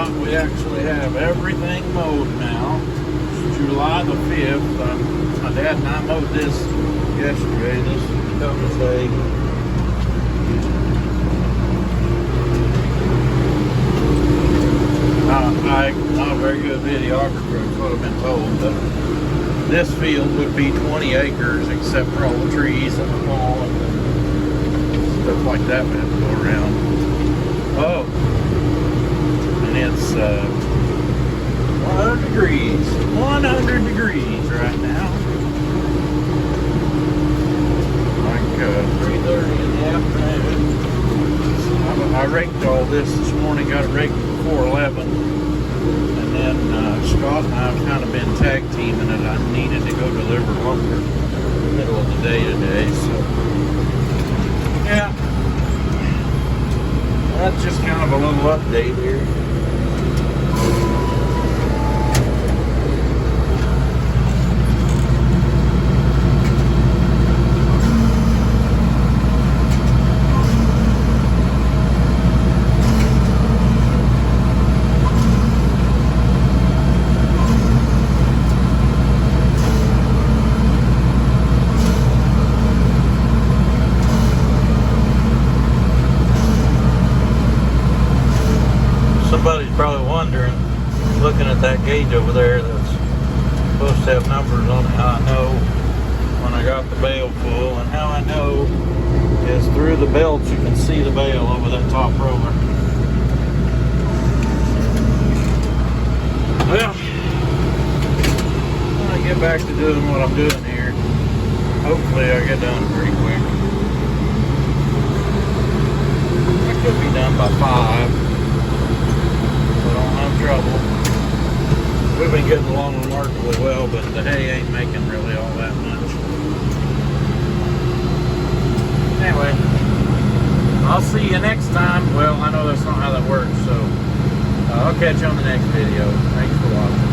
We actually have everything mowed now. It's July the 5th. My dad and I mowed this yesterday. This is Dakota's day. I'm not a very good videographer, is what I've been told, but this field would be 20 acres except for all the trees and the lawn and stuff like that we have to go around. Oh, and it's 100 degrees. 100 degrees right now. Like 3:30 in the afternoon. I raked all this morning, got it raked before 11. And then Scott and I have kind of been tag teaming it. I needed to go deliver lumber in the middle of the day today, so yeah. That's just kind of a little update here. Somebody's probably wondering, looking at that gauge over there that's supposed to have numbers on it, how I know when I got the bale full. And how I know is through the belts you can see the bale over that top roller. Well, when I get back to doing what I'm doing here, hopefully I get done pretty quick. I could be done by 5. Trouble. We've been getting along remarkably well, but the hay ain't making really all that much. Anyway, I'll see you next time. Well, I know that's not how that works, so I'll catch you on the next video. Thanks for watching.